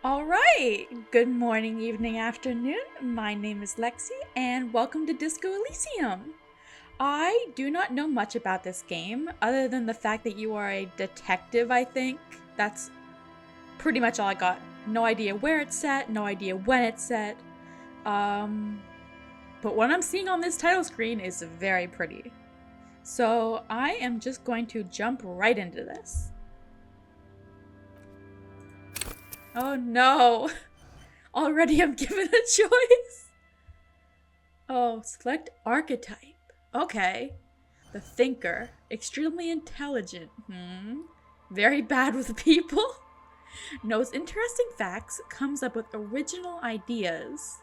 All right. Good morning, evening, afternoon. My name is Lexi, and welcome to Disco Elysium. I do not know much about this game, other than the fact that you are a detective, I think. That's pretty much all I got. No idea where it's set, no idea when it's set. But what I'm seeing on this title screen is very pretty. So I am just going to jump right into this. Oh no! Already I'm given a choice! Oh, select archetype. Okay. The thinker. Extremely intelligent. Very bad with people. Knows interesting facts. Comes up with original ideas.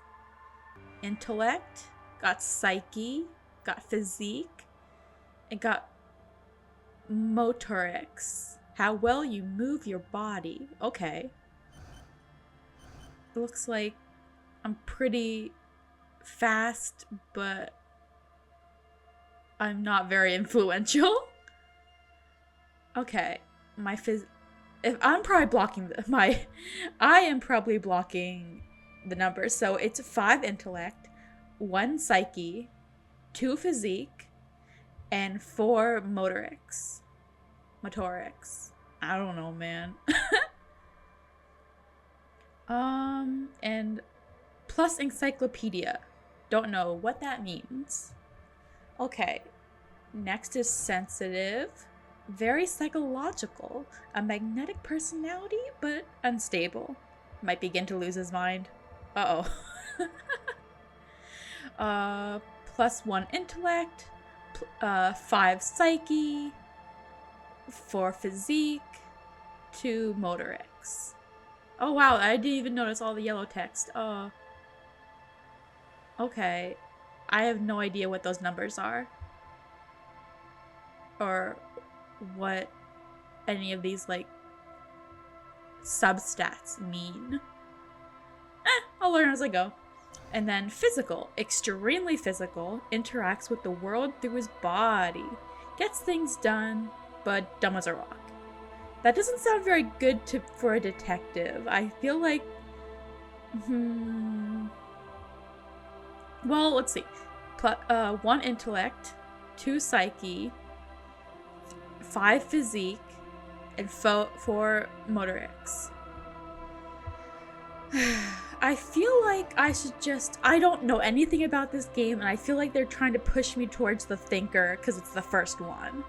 Intellect. Got psyche. Got physique. And got motorics. How well you move your body. Okay. It looks like I'm pretty fast, but I'm not very influential. Okay, if I'm probably blocking I am probably blocking the numbers. So it's 5 intellect, 1 psyche, 2 physique, and 4 motorics. I don't know, man. And plus encyclopedia. Don't know what that means. Okay. Next is sensitive. Very psychological. A magnetic personality, but unstable. Might begin to lose his mind. Uh-oh. Plus 1 intellect. 5 psyche. 4 physique. 2 motorics. Oh wow, I didn't even notice all the yellow text. Okay. I have no idea what those numbers are. Or what any of these, like, substats mean. I'll learn as I go. And then physical. Extremely physical. Interacts with the world through his body. Gets things done, but dumb as a rock. That doesn't sound very good for a detective. I feel like... Well, let's see. 1 intellect, 2 psyche, 5 physique, and 4 motorics. I feel like I should I don't know anything about this game, and I feel like they're trying to push me towards the thinker because it's the first one.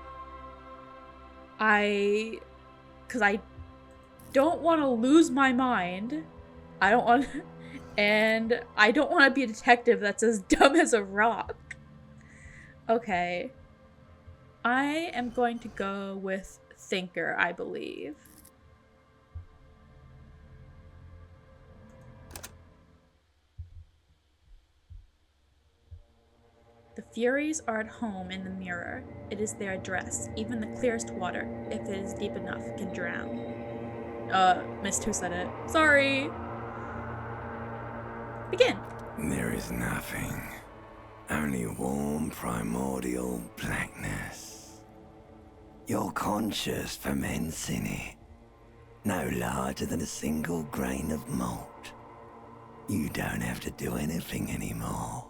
Because I don't want to lose my mind. And I don't want to be a detective that's as dumb as a rock. Okay. I am going to go with thinker, I believe. The Furies are at home in the mirror. It is their address. Even the clearest water, if it is deep enough, can drown. Missed who said it. Sorry. Begin. There is nothing. Only warm primordial blackness. Your conscious ferments in it. No larger than a single grain of malt. You don't have to do anything anymore.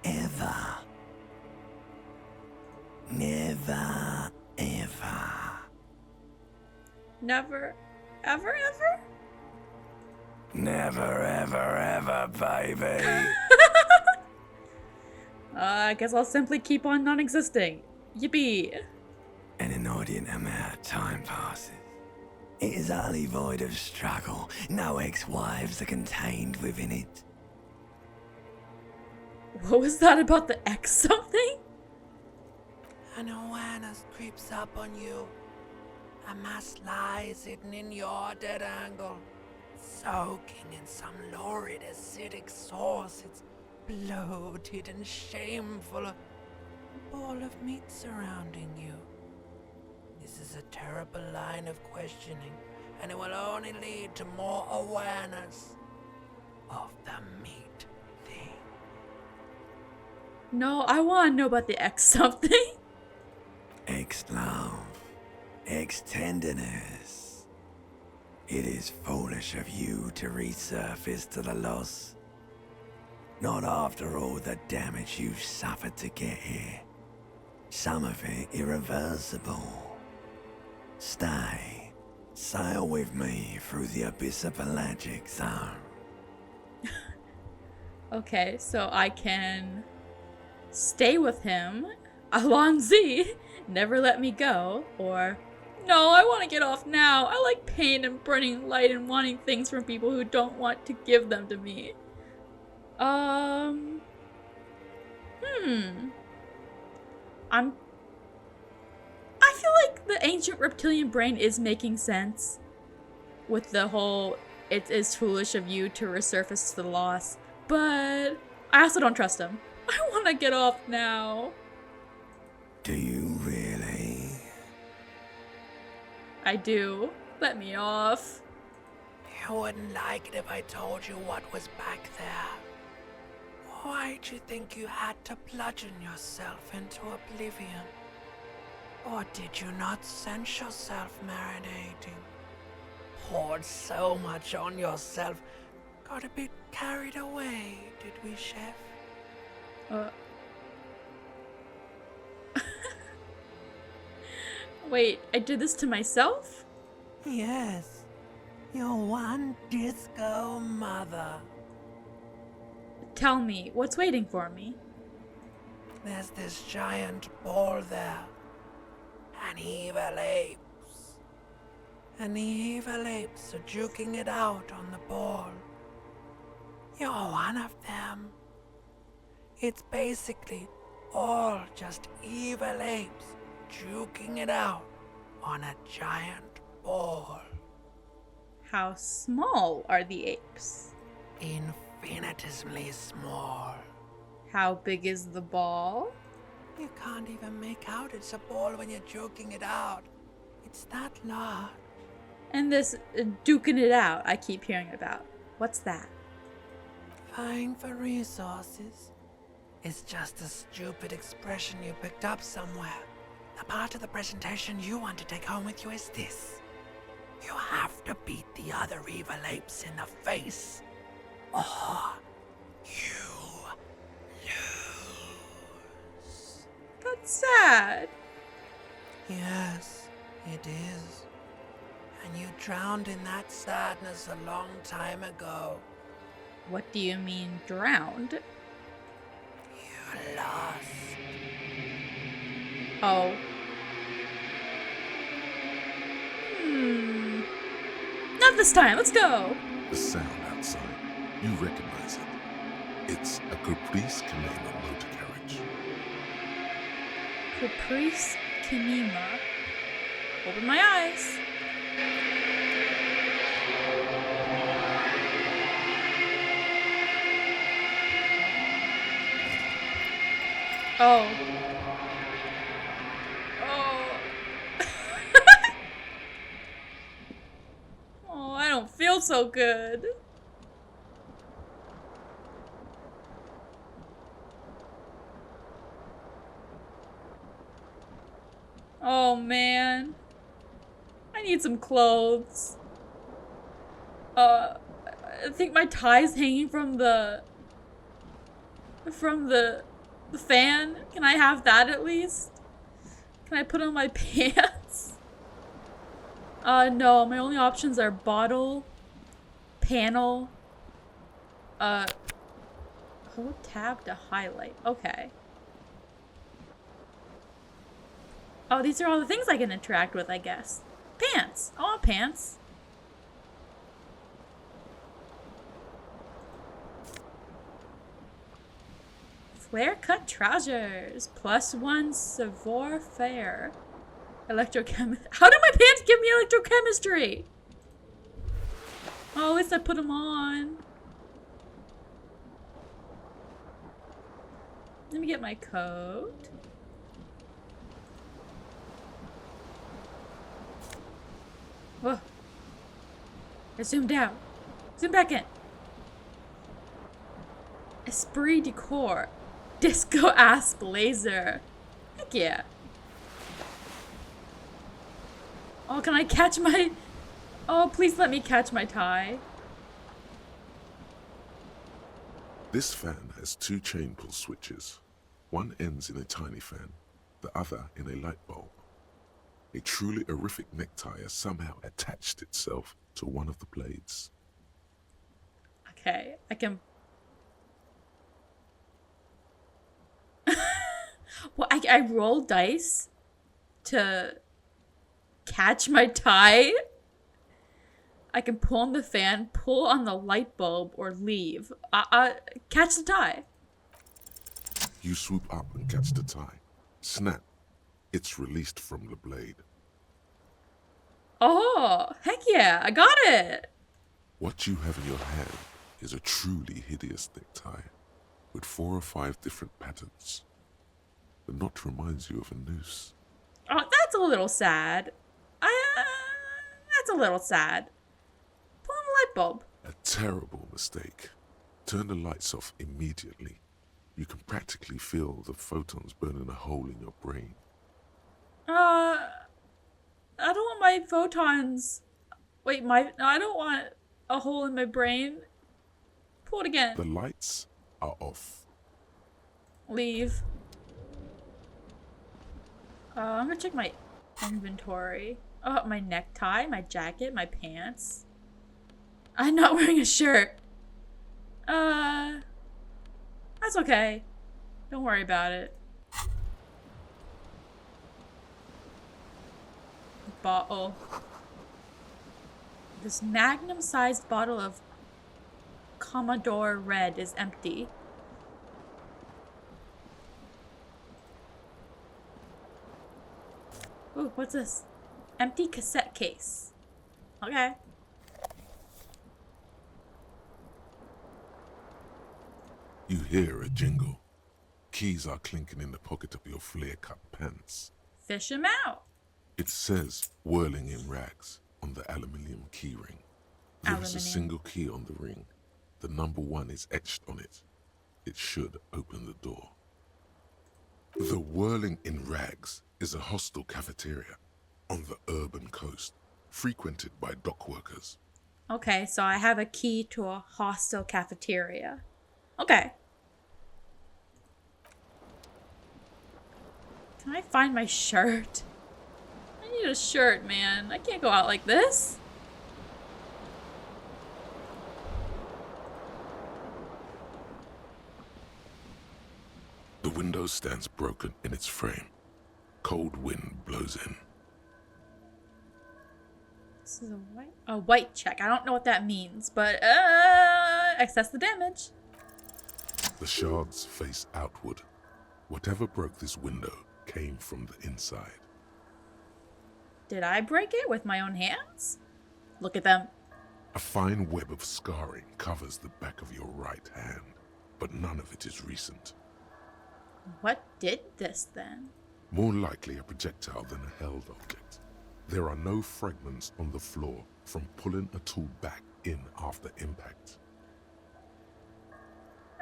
Ever. Never, ever. Never, ever, ever? Never, ever, ever, baby. I guess I'll simply keep on non-existing. Yippee. An inordinate amount of time passes. It is utterly void of struggle. No ex-wives are contained within it. What was that about the X something? An awareness creeps up on you. A mass lies hidden in your dead angle, soaking in some lurid acidic sauce. It's bloated and shameful. A ball of meat surrounding you. This is a terrible line of questioning, and it will only lead to more awareness of the meat thing. No, I want to know about the X something. Ex-love. Ex-tenderness. It is foolish of you to resurface to the loss. Not after all the damage you've suffered to get here. Some of it irreversible. Stay. Sail with me through the abyss of pelagic zone. Okay, so I can stay with him, Alonzi, never let me go, or no, I want to get off now. I like pain and burning light and wanting things from people who don't want to give them to me. I feel like the ancient reptilian brain is making sense with the whole it is foolish of you to resurface to the loss, but I also don't trust him. I want to get off now. Do you really? I do. Let me off. You wouldn't like it if I told you what was back there. Why'd you think you had to bludgeon yourself into oblivion? Or did you not sense yourself marinating? Poured so much on yourself, got a bit carried away, did we, Chef? Wait, I did this to myself? Yes, your one disco mother. Tell me, what's waiting for me? There's this giant ball there. And evil apes. And the evil apes are juking it out on the ball. You're one of them. It's basically all just evil apes juking it out on a giant ball. How small are the apes? Infinitesimally small. How big is the ball? You can't even make out it's a ball when you're joking it out. It's that large. And this duking it out I keep hearing about. What's that? Vying for resources. It's just a stupid expression you picked up somewhere. The part of the presentation you want to take home with you is this. You have to beat the other evil apes in the face, or you lose. That's sad. Yes, it is. And you drowned in that sadness a long time ago. What do you mean, drowned? You lost. Oh. Not this time, let's go! The sound outside, you recognize it. It's a Caprice Canema motor carriage. Caprice Canema. Open my eyes. Oh. Oh, I don't feel so good. Oh man. I need some clothes. I think my tie's hanging from the fan. Can I have that at least? Can I put on my pants? No, my only options are bottle, panel, hold tab to highlight. Okay. Oh, these are all the things I can interact with, I guess. Pants! I want pants. Flare cut trousers. +1 savoir faire. Electrochemistry. How did my pants give me electrochemistry? Oh, at least I put them on. Let me get my coat. Whoa. I zoomed out. Zoom back in. Esprit de corps. Disco ass blazer. Heck yeah. Oh, can I catch my... Oh, please let me catch my tie. This fan has 2 chain pull switches. One ends in a tiny fan, the other in a light bulb. A truly horrific necktie has somehow attached itself to one of the blades. Okay, I can... Well, I roll dice to catch my tie. I can pull on the fan, pull on the light bulb, or leave. Catch the tie. You swoop up and catch the tie. Snap. It's released from the blade. Oh, heck yeah, I got it. What you have in your hand is a truly hideous necktie with 4 or 5 different patterns. The knot reminds you of a noose. Oh, that's a little sad. That's a little sad. Pull on the light bulb. A terrible mistake. Turn the lights off immediately. You can practically feel the photons burning a hole in your brain. I don't want my photons. Wait, I don't want a hole in my brain. Pull it again. The lights are off. Leave. I'm gonna check my inventory. Oh, my necktie, my jacket, my pants. I'm not wearing a shirt. That's okay. Don't worry about it. Bottle. This magnum-sized bottle of Commodore Red is empty. Ooh, what's this? Empty cassette case. Okay. You hear a jingle. Keys are clinking in the pocket of your flare-cut pants. Fish him out. It says whirling in rags on the aluminium key ring. There is a single key on the ring. The number 1 is etched on it. It should open the door. The whirling in rags is a hostel cafeteria on the urban coast, frequented by dock workers. Okay, so I have a key to a hostel cafeteria. Okay. Can I find my shirt? I need a shirt, man. I can't go out like this. The window stands broken in its frame. Cold wind blows in. This is a white check. I don't know what that means, but access the damage. The shards face outward. Whatever broke this window came from the inside. Did I break it with my own hands? Look at them. A fine web of scarring covers the back of your right hand, but none of it is recent. What did this then? More likely a projectile than a held object. There are no fragments on the floor from pulling a tool back in after impact.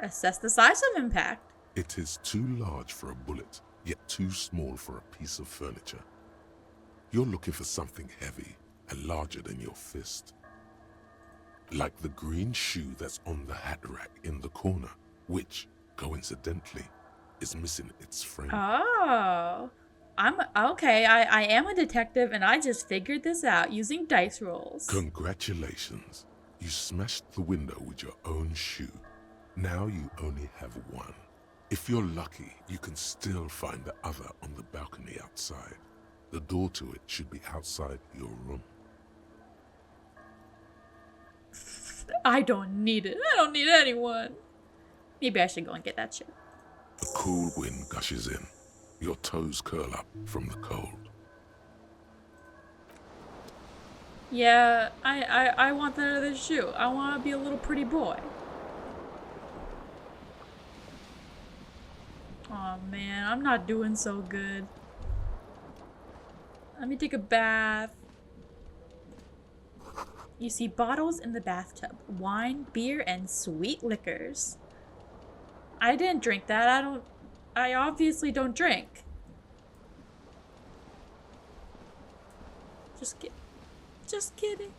Assess the size of impact. It is too large for a bullet, yet too small for a piece of furniture. You're looking for something heavy and larger than your fist. Like the green shoe that's on the hat rack in the corner, which, coincidentally, is missing its frame. Oh. I am a detective and I just figured this out using dice rolls. Congratulations. You smashed the window with your own shoe. Now you only have one. If you're lucky, you can still find the other on the balcony outside. The door to it should be outside your room. I don't need it. I don't need anyone. Maybe I should go and get that shit. A cool wind gushes in. Your toes curl up from the cold. Yeah, I want that other shoe. I want to be a little pretty boy. Oh man, I'm not doing so good. Let me take a bath. You see bottles in the bathtub. Wine, beer, and sweet liquors. I didn't drink that. I obviously don't drink. Just kidding.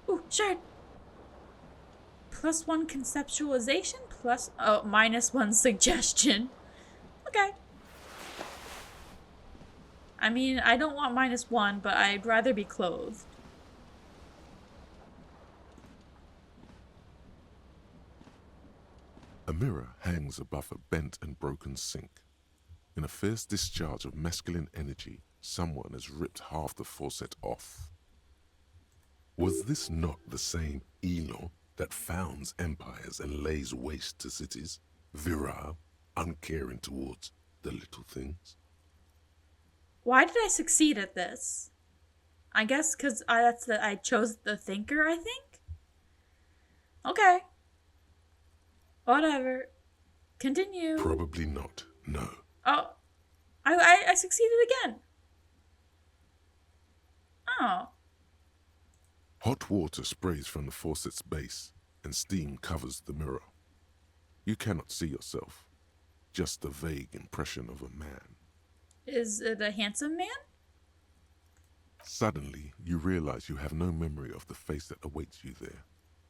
Ooh, shard. +1 conceptualization, -1 suggestion. Okay. I mean, I don't want -1, but I'd rather be clothed. A mirror hangs above a bent and broken sink. In a fierce discharge of masculine energy, someone has ripped half the faucet off. Was this not the same Elo that founds empires and lays waste to cities, virile, uncaring towards the little things? Why did I succeed at this? I guess because I chose the thinker, I think? Okay. Whatever. Continue. Probably not, no. Oh. I succeeded again. Oh. Hot water sprays from the faucet's base, and steam covers the mirror. You cannot see yourself, just the vague impression of a man. Is it a handsome man? Suddenly, you realize you have no memory of the face that awaits you there,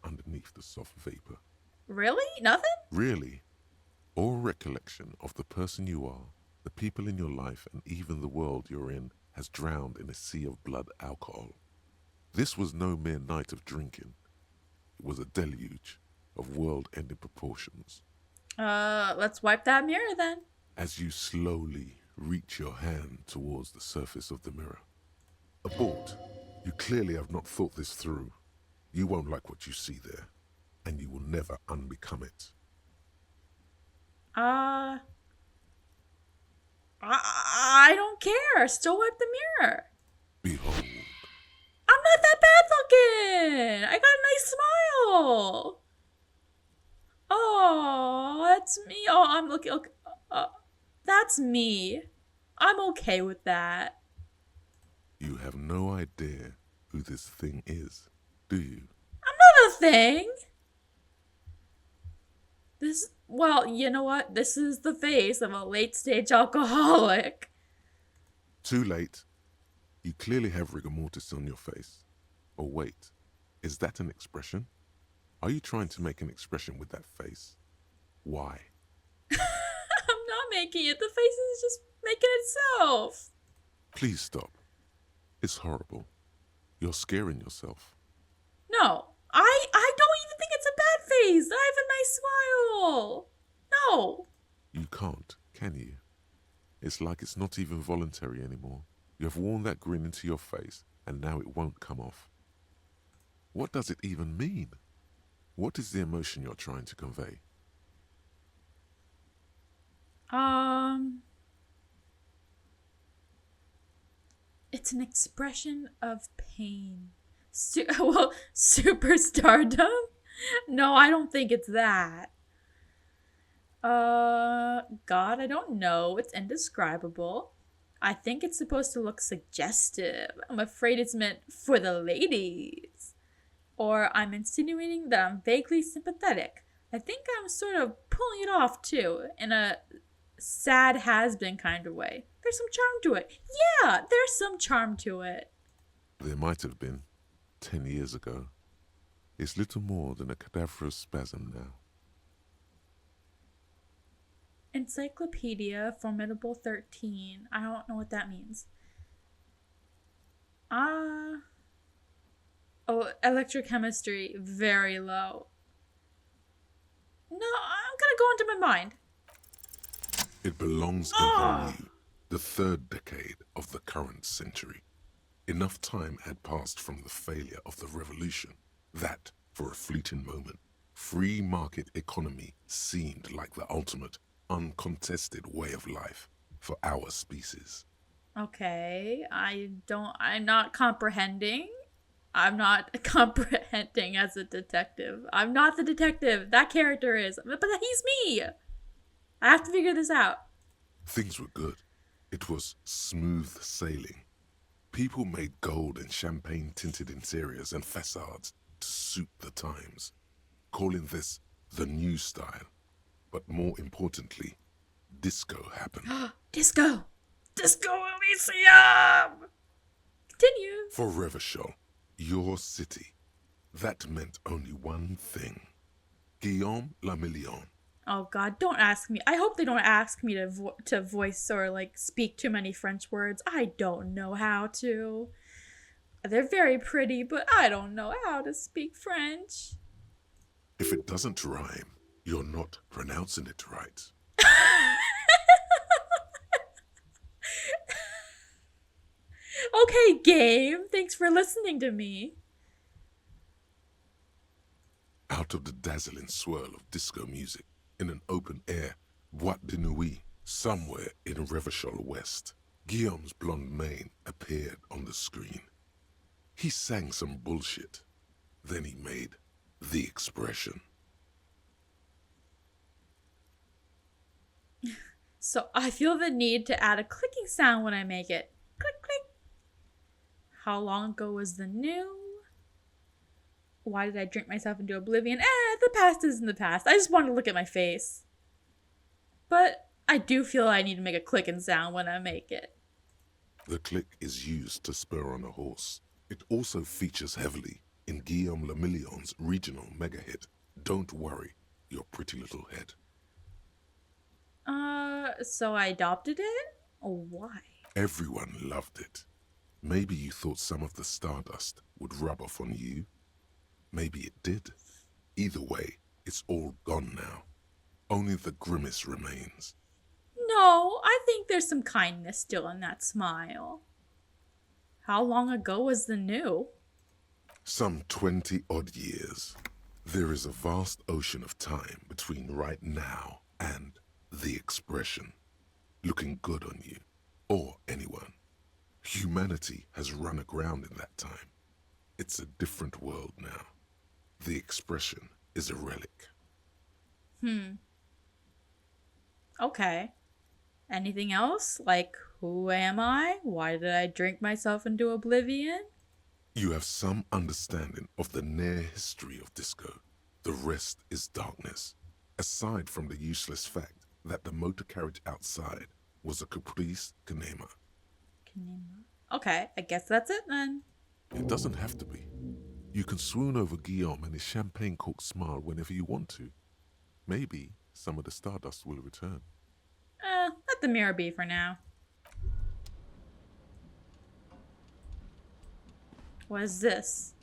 underneath the soft vapor. Really? Nothing? Really, all recollection of the person you are, the people in your life, and even the world you're in has drowned in a sea of blood alcohol. This was no mere night of drinking. It was a deluge of world-ending proportions. Let's wipe that mirror then. As you slowly reach your hand towards the surface of the mirror. Abort. You clearly have not thought this through. You won't like what you see there, and you will never unbecome it. I don't care. Still wipe the mirror. Behold. I'm not that bad looking. I got a nice smile. Oh, that's me. Oh, I'm looking. Okay. That's me. I'm okay with that. You have no idea who this thing is, do you? I'm not a thing. Well, you know what? This is the face of a late-stage alcoholic. Too late. You clearly have rigor mortis on your face. Oh wait, is that an expression? Are you trying to make an expression with that face? Why? I'm not making it. The face is just making itself. Please stop. It's horrible. You're scaring yourself. No, I don't even think it's a bad face. I have a nice smile. No. You can't, can you? It's like it's not even voluntary anymore. You have worn that grin into your face, and now it won't come off. What does it even mean? What is the emotion you're trying to convey? It's an expression of pain. Superstardom? No, I don't think it's that. God, I don't know. It's indescribable. I think it's supposed to look suggestive. I'm afraid it's meant for the ladies. Or I'm insinuating that I'm vaguely sympathetic. I think I'm sort of pulling it off, too, in a sad has-been kind of way. There's some charm to it. Yeah, there's some charm to it. There might have been 10 years ago. It's little more than a cadaverous spasm now. Encyclopedia Formidable 13. I don't know what that means. Oh, electrochemistry, very low. No, I'm gonna go into my mind. It belongs in volume, the third decade of the current century. Enough time had passed from the failure of the revolution that, for a fleeting moment, free market economy seemed like the ultimate, uncontested way of life for our species. Okay, I'm not comprehending. I'm not comprehending as a detective. I'm not the detective. That character is. But he's me. I have to figure this out. Things were good. It was smooth sailing. People made gold and champagne-tinted interiors and facades to suit the times, calling this the new style. But more importantly, disco happened. Disco! Disco Elysium! Continue. For Revachol, your city, That meant only one thing. Guillaume Lamillion. Oh god, don't ask me. I hope they don't ask me to voice or like speak too many French words. I don't know how to. They're very pretty, but I don't know how to speak French. If it doesn't rhyme, you're not pronouncing it right. Okay, game. Thanks for listening to me. Out of the dazzling swirl of disco music, in an open air boîte de nuit, somewhere in Revachol West, Guillaume's blonde mane appeared on the screen. He sang some bullshit. Then he made the expression. So I feel the need to add a clicking sound when I make it. Click, click. How long ago was the new? Why did I drink myself into oblivion? The past is in the past. I just want to look at my face. But I do feel I need to make a clicking sound when I make it. The click is used to spur on a horse. It also features heavily in Guillaume Lamillion's regional mega hit, Don't Worry, Your Pretty Little Head. So I adopted it? Why? Everyone loved it. Maybe you thought some of the stardust would rub off on you. Maybe it did. Either way, it's all gone now. Only the grimace remains. No, I think there's some kindness still in that smile. How long ago was the new? Some 20-odd years. There is a vast ocean of time between right now and the expression. Looking good on you, or anyone. Humanity has run aground in that time. It's a different world now. The expression is a relic. Okay. Anything else? Like, who am I? Why did I drink myself into oblivion? You have some understanding of the near history of disco. The rest is darkness. Aside from the useless fact that the motor carriage outside was a caprice kinema. Okay, I guess that's it then. It doesn't have to be. You can swoon over Guillaume and his champagne-corked smile whenever you want to. Maybe some of the stardust will return. Let the mirror be for now. What is this?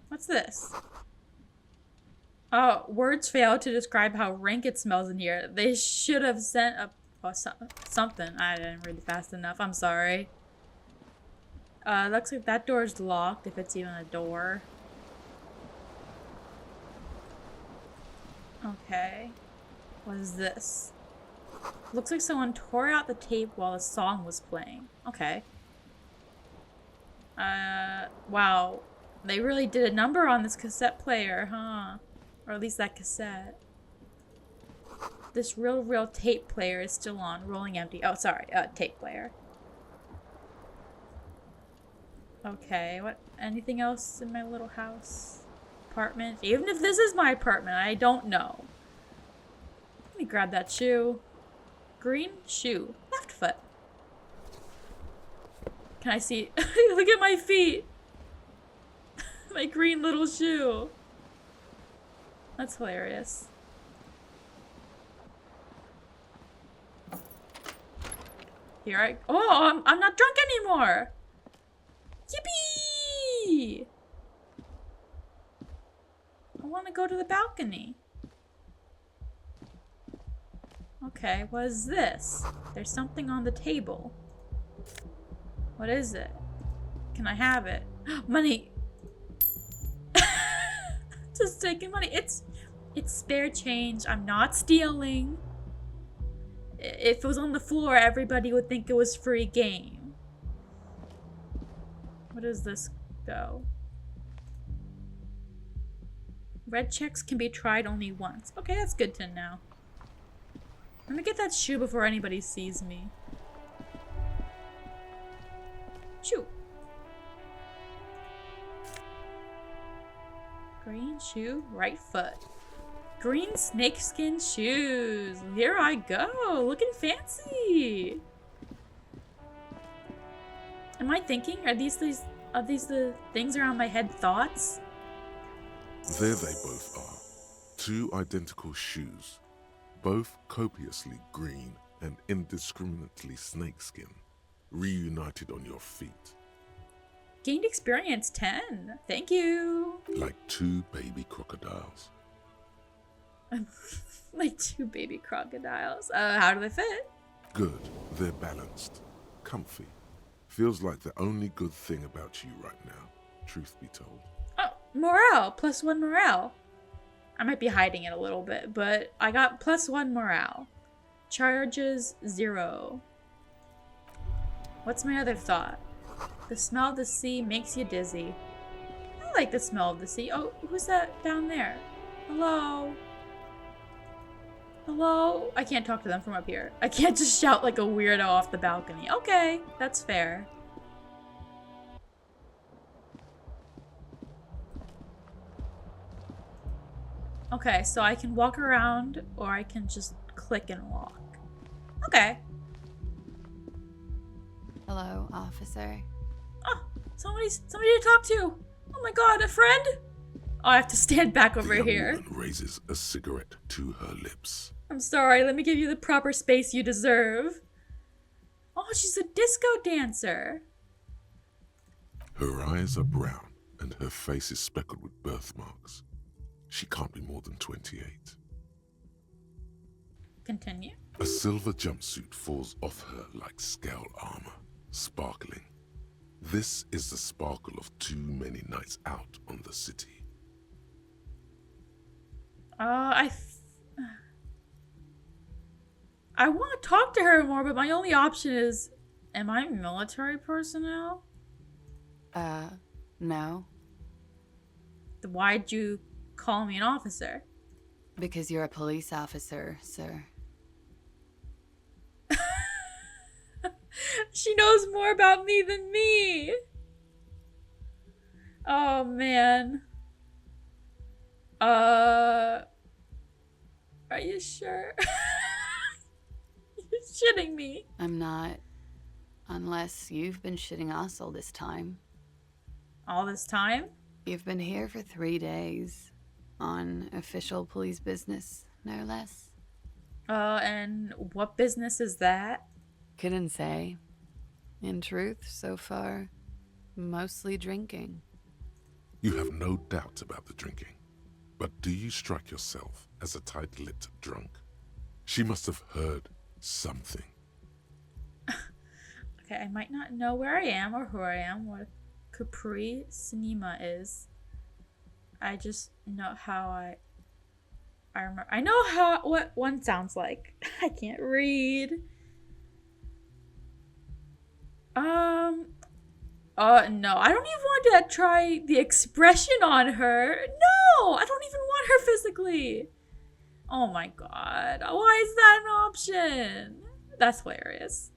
What's this? Oh, words fail to describe how rank it smells in here. They should have sent a something. I didn't read it fast enough. I'm sorry. Looks like that door is locked, if it's even a door. Okay. What is this? Looks like someone tore out the tape while the song was playing. Okay. Wow. They really did a number on this cassette player, huh? Or at least that cassette. This real tape player is still on, rolling empty. Oh, sorry, tape player. Okay, what? Anything else in my little house? Apartment? Even if this is my apartment, I don't know. Let me grab that shoe. Green shoe. Left foot. Can I see? Look at my feet. My green little shoe. That's hilarious. Here I... Oh, I'm not drunk anymore! Yippee! I want to go to the balcony. Okay, what is this? There's something on the table. What is it? Can I have it? Money! Just taking money. It's spare change. I'm not stealing. If it was on the floor, everybody would think it was free game. What does this go? Red checks can be tried only once. Okay, that's good to know. Let me get that shoe before anybody sees me. Shoe. Green shoe, right foot. Green snakeskin shoes. Here I go, looking fancy. Am Am I thinking? Are these the things around my head thoughts? There they both are. Two identical shoes, both copiously green and indiscriminately snakeskin, reunited on your feet. Gained experience 10. Thank you. Like two baby crocodiles. Like two baby crocodiles. How do they fit? Good, they're balanced, comfy. Feels like the only good thing about you right now, truth be told. Oh, morale. +1 morale. I might be hiding it a little bit, but I got +1 morale. Charges 0. What's my other thought? The smell of the sea makes you dizzy. I like the smell of the sea. Oh, who's that down there? Hello? Hello? I can't talk to them from up here. I can't just shout like a weirdo off the balcony. Okay, that's fair. Okay, so I can walk around or I can just click and walk. Okay. Hello, officer. Oh, somebody to talk to. Oh my god, a friend? Oh, I have to stand back over The young here. woman raises a cigarette to her lips. I'm sorry, let me give you the proper space you deserve. Oh, she's a disco dancer. Her eyes are brown and her face is speckled with birthmarks. She can't be more than 28. Continue. A silver jumpsuit falls off her like scale armor, sparkling. This is the sparkle of too many nights out on the city. I want to talk to her more, but my only option is, am I military personnel? No. Why'd you call me an officer? Because you're a police officer, sir. She knows more about me than me. Oh, man. Are you sure? You're shitting me. I'm not. Unless you've been shitting us all this time. All this time? You've been here for 3 days. On official police business, no less. And what business is that? Couldn't say. In truth, so far, mostly drinking. You have no doubt about the drinking. But do you strike yourself as a tight-lipped drunk? She must have heard something. Okay, I might not know where I am or who I am, what Capri Cinema is. I just know how I remember. I know what one sounds like. I can't read. No, I don't even want to try the expression on her. No, I don't even want her physically. Oh my god, why is that an option? That's hilarious.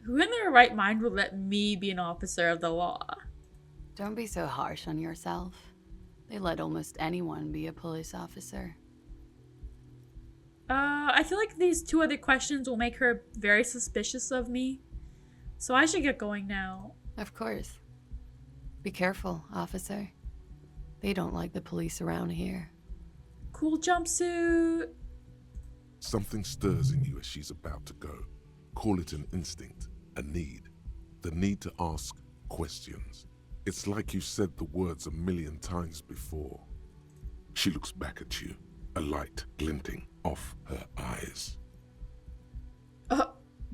Who in their right mind would let me be an officer of the law? Don't be so harsh on yourself. They let almost anyone be a police officer. I feel like these two other questions will make her very suspicious of me. So I should get going now. Of course. Be careful, officer. They don't like the police around here. Cool jumpsuit. Something stirs in you as she's about to go. Call it an instinct, a need. The need to ask questions. It's like you said the words 1,000,000 times before. She looks back at you, a light glinting off her eyes.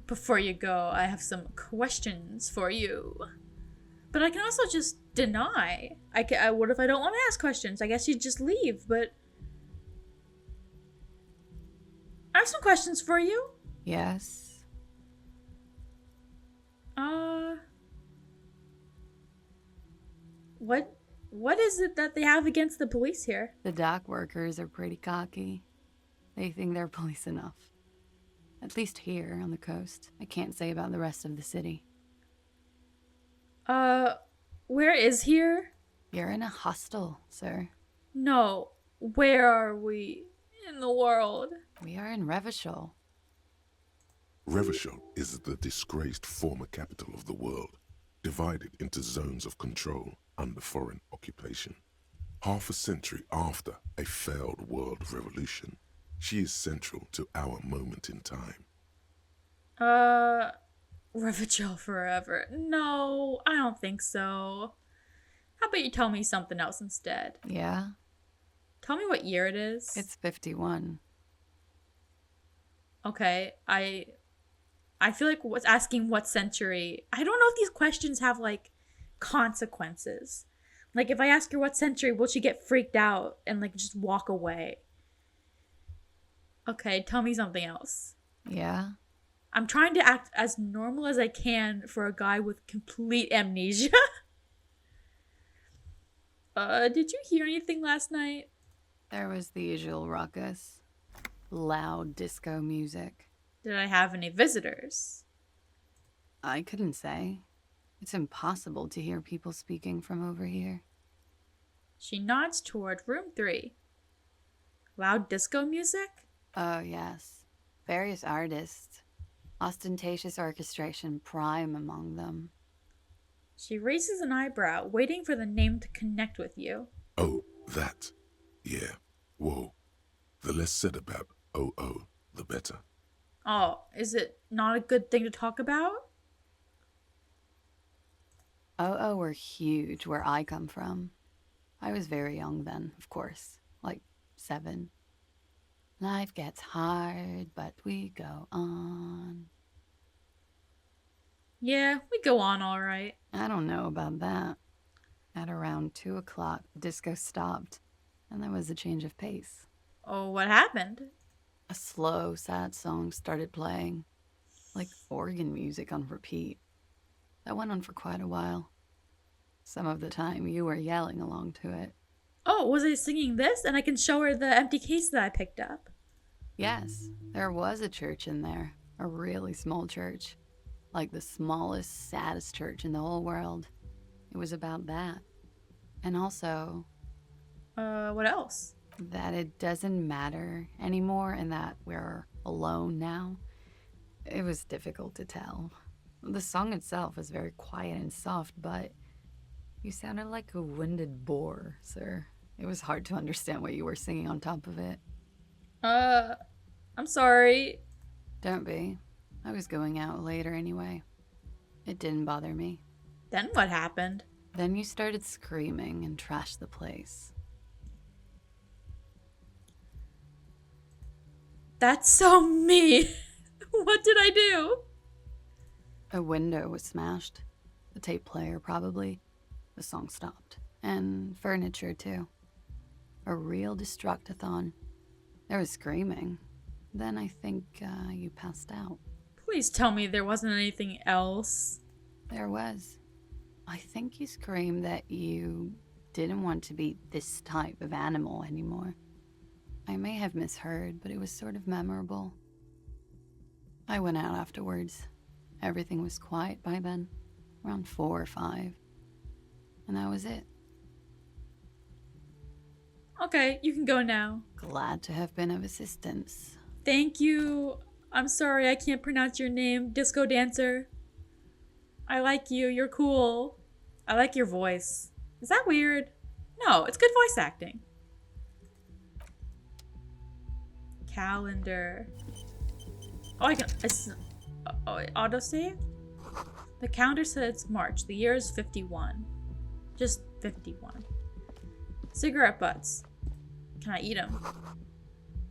Before you go, I have some questions for you. But I can also just deny. What if I don't want to ask questions? I guess you'd just leave, but... I have some questions for you. Yes? What is it that they have against the police here? The dock workers are pretty cocky. They think they're police enough. At least here on the coast. I can't say about the rest of the city. Where is here? You're in a hostel, sir. No, where are we in the world? We are in Revachol. Revachol is the disgraced former capital of the world. divided into zones of control under foreign occupation. Half a century after a failed world revolution, she is central to our moment in time. Revachel forever. No, I don't think so. How about you tell me something else instead? Yeah? Tell me what year it is. It's 51. Okay, I feel like what's asking what century. I don't know if these questions have like consequences. Like if I ask her what century, will she get freaked out and like just walk away? Okay, tell me something else. Yeah? I'm trying to act as normal as I can for a guy with complete amnesia. Did you hear anything last night? There was the usual ruckus. Loud disco music. Did I have any visitors? I couldn't say. It's impossible to hear people speaking from over here. She nods toward room 3. Loud disco music? Oh, yes. Various artists. Ostentatious orchestration prime among them. She raises an eyebrow, waiting for the name to connect with you. Oh, that. Yeah. Whoa. The less said about OO, the better. Oh, is it not a good thing to talk about? Oh, were huge where I come from. I was very young then, of course. Like 7. Life gets hard, but we go on. Yeah, we go on all right. I don't know about that. At around 2 o'clock, the disco stopped, and there was a change of pace. Oh, what happened? A slow, sad song started playing, like organ music on repeat. That went on for quite a while. Some of the time, you were yelling along to it. Oh, was I singing this? And I can show her the empty case that I picked up. Yes, there was a church in there. A really small church. Like the smallest, saddest church in the whole world. It was about that. And also... What else? that it doesn't matter anymore and that we're alone now. It was difficult to tell. The song itself was very quiet and soft, but you sounded like a winded boar, sir. It was hard to understand what you were singing on top of it. I'm sorry. Don't be. I was going out later anyway. It didn't bother me. Then what happened? Then you started screaming and trashed the place. That's so me. What did I do? A window was smashed. The tape player, probably. The song stopped. And furniture, too. A real destructathon. There was screaming. Then I think you passed out. Please tell me there wasn't anything else. There was. I think you screamed that you didn't want to be this type of animal anymore. I may have misheard, but it was sort of memorable. I went out afterwards. Everything was quiet by then, around 4 or 5. And that was it. Okay, you can go now. Glad to have been of assistance. Thank you. I'm sorry I can't pronounce your name, Disco Dancer. I like you. You're cool. I like your voice. Is that weird? No, it's good voice acting. Calendar. Oh, I can. Autosave? The calendar said it's March. The year is 51. Just 51. Cigarette butts. Can I eat them?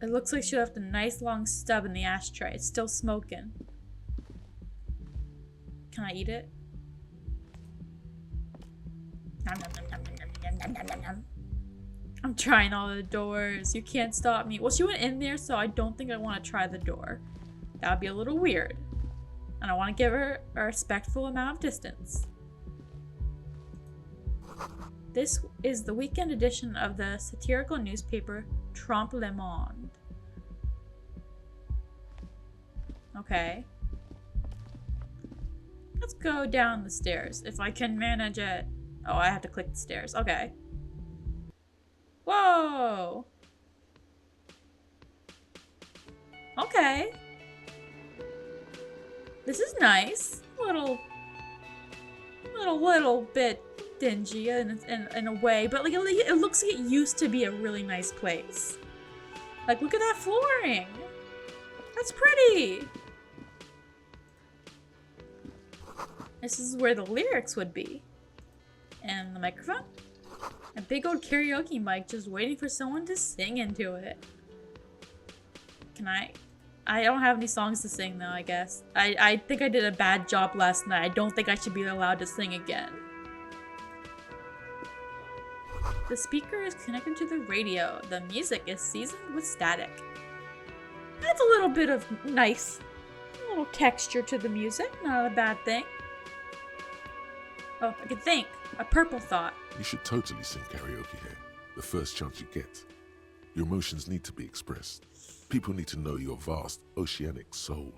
It looks like she left a nice long stub in the ashtray. It's still smoking. Can I eat it? Nom, nom, nom, nom, nom, nom, nom, nom, nom. I'm trying all the doors. You can't stop me. Well, she went in there, so I don't think I want to try the door. That would be a little weird. And I want to give her a respectful amount of distance. This is the weekend edition of the satirical newspaper Trompe le Monde. Okay. Let's go down the stairs, if I can manage it. Oh, I have to click the stairs. Okay. Whoa! Okay. This is nice. Little little bit dingy in a way, but like it looks like it used to be a really nice place. Like, look at that flooring. That's pretty. This is where the lyrics would be. And the microphone. A big old karaoke mic just waiting for someone to sing into it. Can I don't have any songs to sing though, I guess. I think I did a bad job last night. I don't think I should be allowed to sing again. The speaker is connected to the radio. The music is seasoned with static. That's a little bit of nice, little texture to the music. Not a bad thing. Oh, I can think. A purple thought. You should totally sing karaoke here, the first chance you get. Your emotions need to be expressed. People need to know your vast, oceanic soul.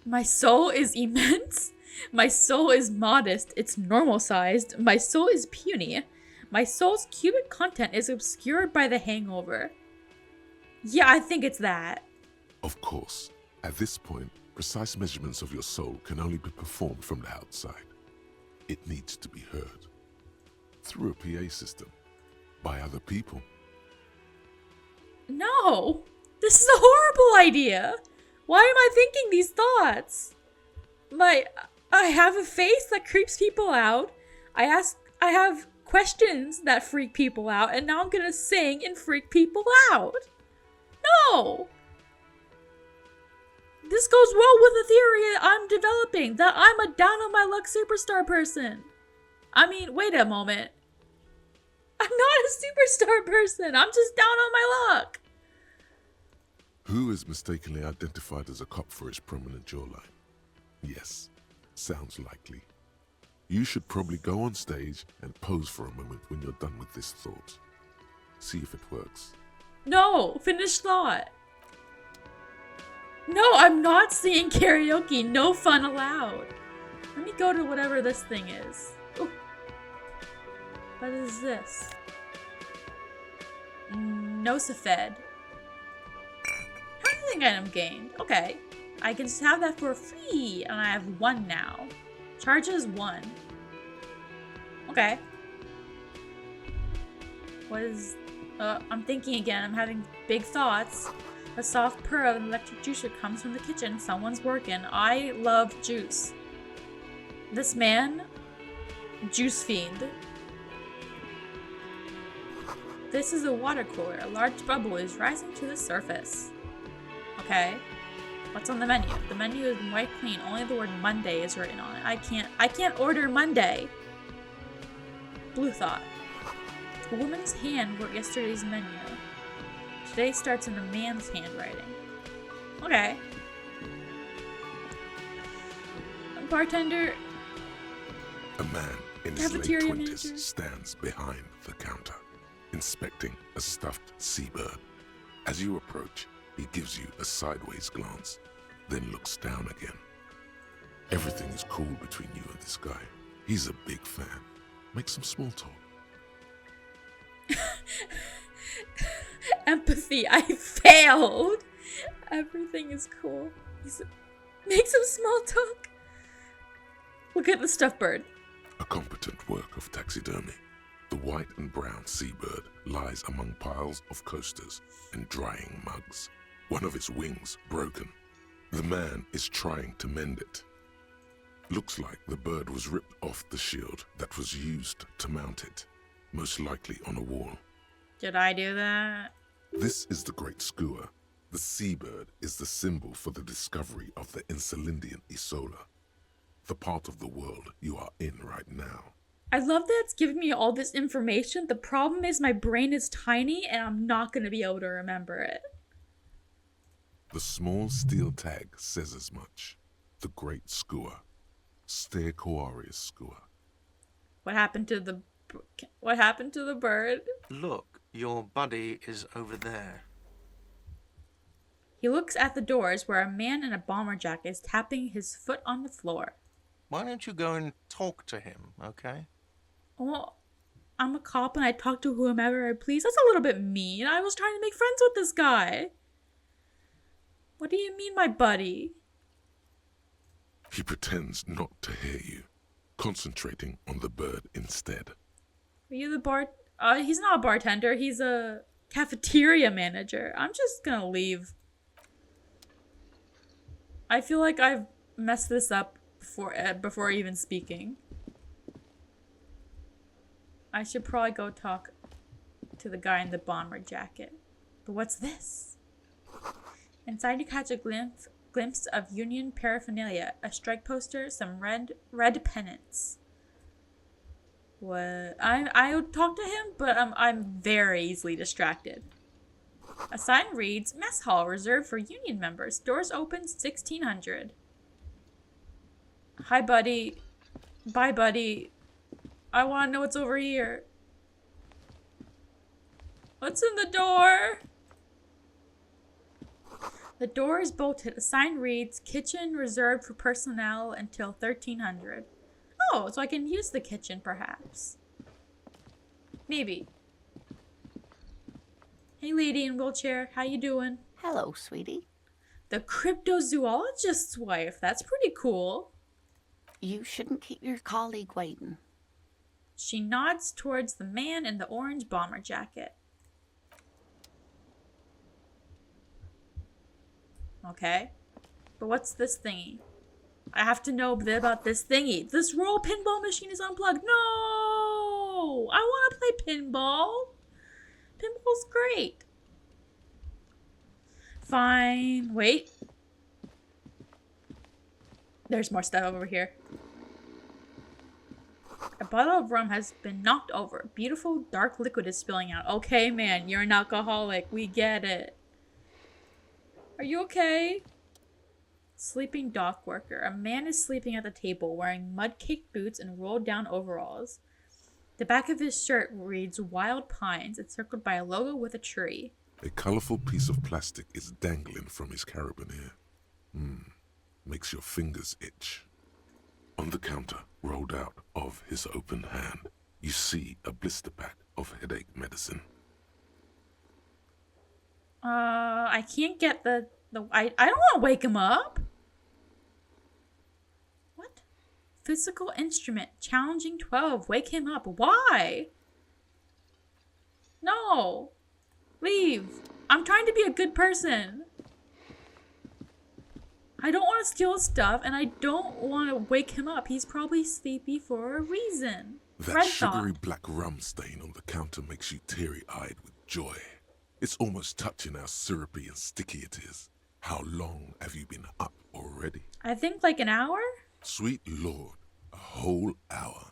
My soul is immense. My soul is modest. It's normal-sized. My soul is puny. My soul's cubic content is obscured by the hangover. Yeah, I think it's that. Of course, at this point, precise measurements of your soul can only be performed from the outside. It needs to be heard. Through a PA system. By other people. No! This is a horrible idea! Why am I thinking these thoughts? I have a face that creeps people out. I have questions that freak people out, and now I'm gonna sing and freak people out. No! This goes well with the theory I'm developing, that I'm a down on my luck superstar person. I mean, wait a moment. I'm not a superstar person. I'm just down on my luck. Who is mistakenly identified as a cop for his prominent jawline? Yes, sounds likely. You should probably go on stage and pose for a moment when you're done with this thought. See if it works. No, finish thought. No, I'm not singing karaoke. No fun allowed. Let me go to whatever this thing is. Ooh. What is this? Nosafed. Handling item gained. Okay. I can just have that for free, and I have 1 now. Charges 1. Okay. What is... I'm thinking again. I'm having big thoughts. A soft purr of an electric juicer comes from the kitchen. Someone's working. I love juice. This man... Juice fiend. This is a water cooler. A large bubble is rising to the surface. Okay. What's on the menu? The menu is white clean. Only the word Monday is written on it. I can't order Monday. Blue thought. A woman's hand wrote yesterday's menu. Today starts in a man's handwriting. Okay. Bartender. A man in his late 20s stands behind the counter, inspecting a stuffed seabird. As you approach, he gives you a sideways glance, then looks down again. Everything is cool between you and this guy. He's a big fan. Make some small talk. Empathy, I failed. Everything is cool. Make some small talk. Look at the stuffed bird. A competent work of taxidermy. The white and brown seabird lies among piles of coasters and drying mugs. One of its wings broken. The man is trying to mend it. Looks like the bird was ripped off the shield that was used to mount it, most likely on a wall. Did I do that? This is the Great Skua. The seabird is the symbol for the discovery of the Insulindian Isola, the part of the world you are in right now. I love that it's giving me all this information. The problem is my brain is tiny and I'm not going to be able to remember it. The small steel tag says as much. The Great Skua. Stegosaurus skua. What happened to the bird? Look, your buddy is over there. He looks at the doors where a man in a bomber jacket is tapping his foot on the floor. Why don't you go and talk to him, okay? Well, I'm a cop and I talk to whomever I please. That's a little bit mean. I was trying to make friends with this guy. What do you mean, my buddy? He pretends not to hear you. concentrating on the bird instead. Are you the bar? He's not a bartender. He's a cafeteria manager. I'm just gonna leave. I feel like I've messed this up before even speaking. I should probably go talk to the guy in the bomber jacket. But what's this? Inside you catch a glimpse of Union paraphernalia, a strike poster, some red pennants. What? I would talk to him, but I'm very easily distracted. A sign reads, Mess Hall reserved for Union members. Doors open 1600. Hi, buddy. Bye, buddy. I want to know what's over here. What's in the door? The door is bolted. A sign reads, Kitchen reserved for personnel until 1300. Oh, so I can use the kitchen, perhaps. Maybe. Hey, lady in wheelchair. How you doing? Hello, sweetie. The cryptozoologist's wife. That's pretty cool. You shouldn't keep your colleague waiting. She nods towards the man in the orange bomber jacket. Okay. But what's this thingy? I have to know a bit about this thingy. This roll pinball machine is unplugged. No! I want to play pinball. Pinball's great. Fine. Wait. There's more stuff over here. A bottle of rum has been knocked over. Beautiful dark liquid is spilling out. Okay, man, you're an alcoholic. We get it. Are you okay? Sleeping dock worker. A man is sleeping at the table wearing mud-caked boots and rolled-down overalls. The back of his shirt reads Wild Pines, encircled by a logo with a tree. A colorful piece of plastic is dangling from his carabiner. Makes your fingers itch. On the counter, rolled out of his open hand, you see a blister pack of headache medicine. I can't get I don't want to wake him up. What? Physical instrument. Challenging 12. Wake him up. Why? No. Leave. I'm trying to be a good person. I don't want to steal his stuff, and I don't want to wake him up. He's probably sleepy for a reason. That Red sugary thought. black rum stain on the counter makes you teary-eyed with joy. It's almost touching how syrupy and sticky it is. How long have you been up already? I think like an hour? Sweet Lord, a whole hour.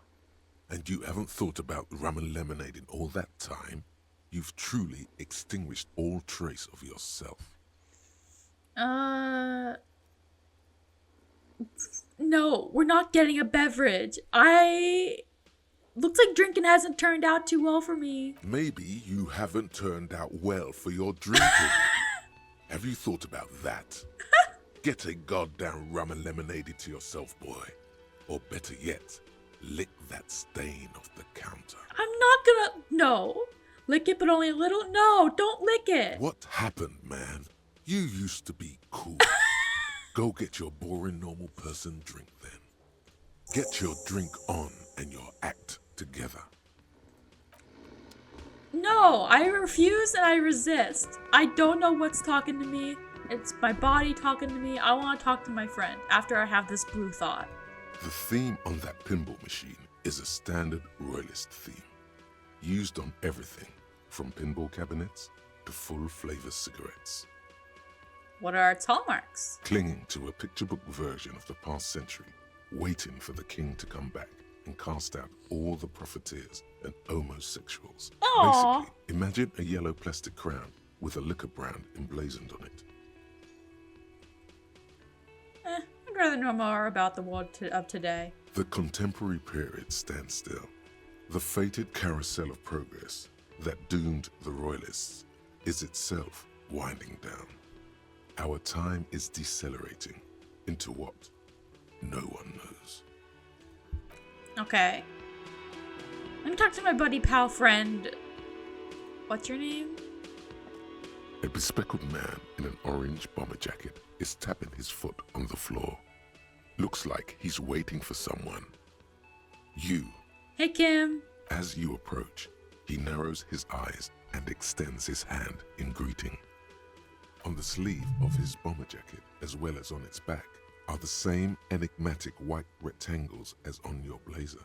And you haven't thought about rum and lemonade in all that time? You've truly extinguished all trace of yourself. No, we're not getting a beverage. Looks like drinking hasn't turned out too well for me. Maybe you haven't turned out well for your drinking. Have you thought about that? Get a goddamn rum and lemonade to yourself, boy. Or better yet, lick that stain off the counter. I'm not gonna... No. Lick it, but only a little? No, don't lick it. What happened, man? You used to be cool. Go get your boring normal person drink then. Get your drink on and your act together. No, I refuse and I resist. I don't know what's talking to me. It's my body talking to me. I want to talk to my friend after I have this blue thought. The theme on that pinball machine is a standard royalist theme, used on everything from pinball cabinets to full flavor cigarettes. What are its hallmarks? Clinging to a picture book version of the past century, waiting for the king to come back and cast out all the profiteers and homosexuals. Aww. Basically, imagine a yellow plastic crown with a liquor brand emblazoned on it. I'd rather know more about the world of today. The contemporary period stands still. The fated carousel of progress that doomed the royalists is itself winding down. Our time is decelerating into what no one knows. Okay. Let me talk to my buddy, pal, friend. What's your name? A bespectacled man in an orange bomber jacket is tapping his foot on the floor. Looks like he's waiting for someone. You. Hey, Kim. As you approach, he narrows his eyes and extends his hand in greeting. On the sleeve of his bomber jacket, as well as on its back, are the same enigmatic white rectangles as on your blazer.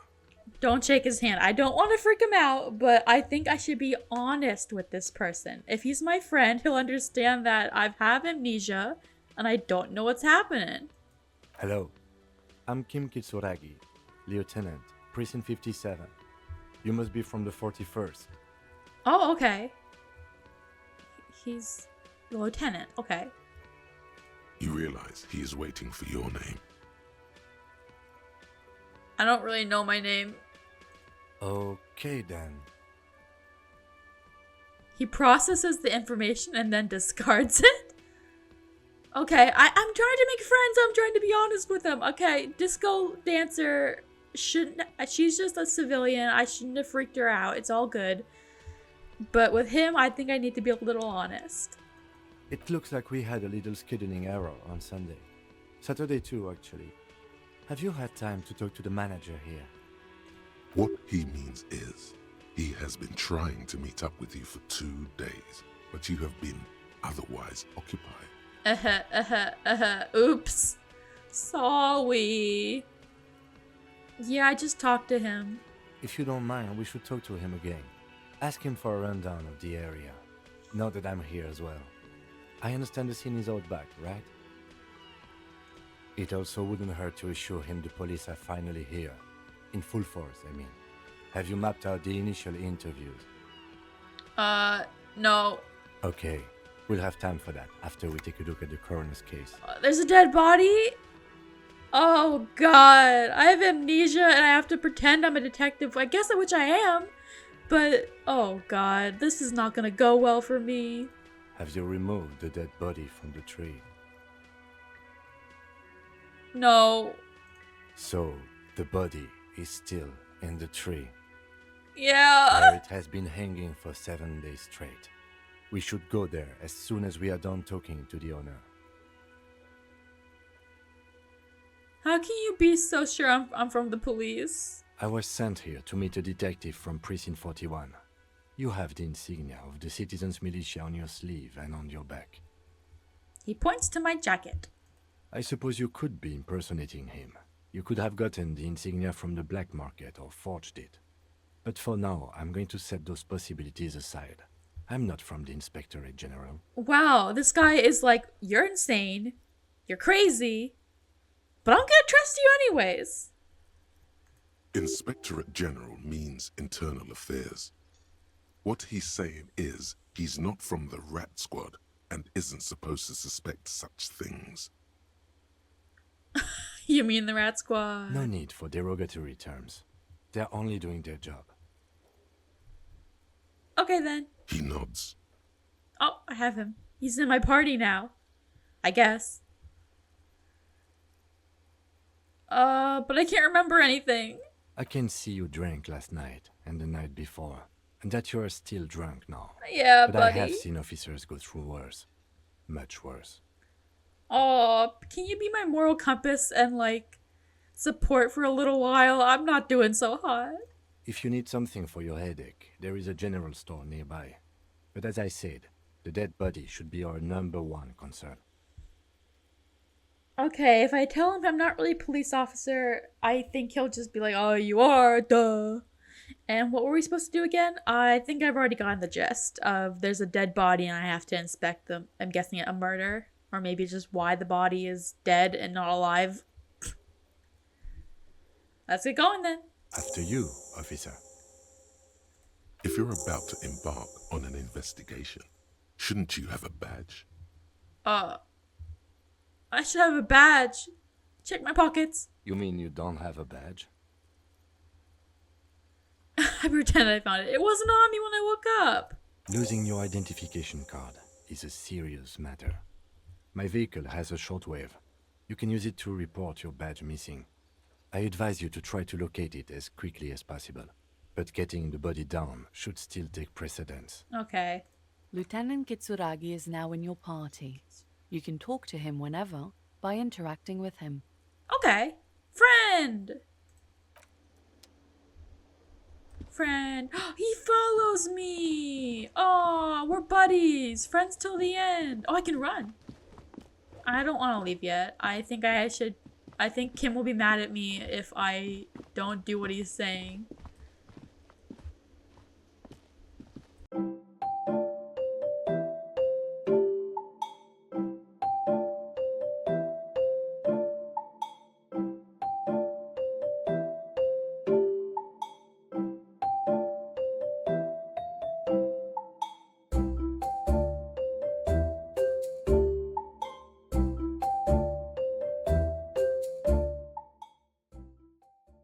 Don't shake his hand. I don't want to freak him out, but I think I should be honest with this person. If he's my friend, he'll understand that I have amnesia and I don't know what's happening. Hello, I'm Kim Kitsuragi, Lieutenant, Precinct 57. You must be from the 41st. Oh, okay. He's the lieutenant. Okay. You realize he is waiting for your name. I don't really know my name. Okay then. He processes the information and then discards it? Okay, I'm trying to make friends. I'm trying to be honest with him. Okay, disco dancer shouldn't... She's just a civilian. I shouldn't have freaked her out. It's all good. But with him, I think I need to be a little honest. It looks like we had a little scheduling error on Sunday. Saturday too, actually. Have you had time to talk to the manager here? What he means is, he has been trying to meet up with you for 2 days, but you have been otherwise occupied. Oops. Sorry. Yeah, I just talked to him. If you don't mind, we should talk to him again. Ask him for a rundown of the area. Now that I'm here as well. I understand the scene is out back, right? It also wouldn't hurt to assure him the police are finally here. In full force, I mean. Have you mapped out the initial interviews? No. Okay, we'll have time for that after we take a look at the coroner's case. There's a dead body? Oh, God. I have amnesia and I have to pretend I'm a detective. I guess which I am. But, oh, God. This is not gonna go well for me. Have you removed the dead body from the tree? No. So, the body is still in the tree, Yeah. where it has been hanging for 7 days straight. We should go there as soon as we are done talking to the owner. How can you be so sure I'm from the police? I was sent here to meet a detective from Precinct 41. You have the insignia of the Citizens Militia on your sleeve and on your back. He points to my jacket. I suppose you could be impersonating him. You could have gotten the insignia from the black market or forged it. But for now, I'm going to set those possibilities aside. I'm not from the Inspectorate General. Wow, this guy is like, you're insane. You're crazy. But I'm gonna trust you anyways. Inspectorate General means internal affairs. What he's saying is, he's not from the rat squad and isn't supposed to suspect such things. You mean the rat squad? No need for derogatory terms. They're only doing their job. Okay then. He nods. Oh, I have him. He's in my party now. I guess. But I can't remember anything. I can see you drank last night and the night before, and that you are still drunk now. Yeah, But buddy. I have seen officers go through worse. Much worse. Oh, can you be my moral compass and, like, support for a little while? I'm not doing so hot. If you need something for your headache, there is a general store nearby. But as I said, the dead body should be our #1 concern. Okay, if I tell him I'm not really a police officer, I think he'll just be like, oh, you are, duh. And what were we supposed to do again? I think I've already gotten the gist of there's a dead body and I have to inspect them. I'm guessing it a murder. Or maybe just why the body is dead and not alive. Let's get going then. After you, officer. If you're about to embark on an investigation, shouldn't you have a badge? I should have a badge. Check my pockets. You mean you don't have a badge? I pretend I found it. It wasn't on me when I woke up. Losing your identification card is a serious matter. My vehicle has a shortwave. You can use it to report your badge missing. I advise you to try to locate it as quickly as possible. But getting the body down should still take precedence. Okay. Lieutenant Kitsuragi is now in your party. You can talk to him whenever by interacting with him. Okay. Friend! friend. He follows me. Oh, we're buddies. Friends till the end. Oh, I can run. I don't want to leave yet. I think I should. I think Kim will be mad at me if I don't do what he's saying.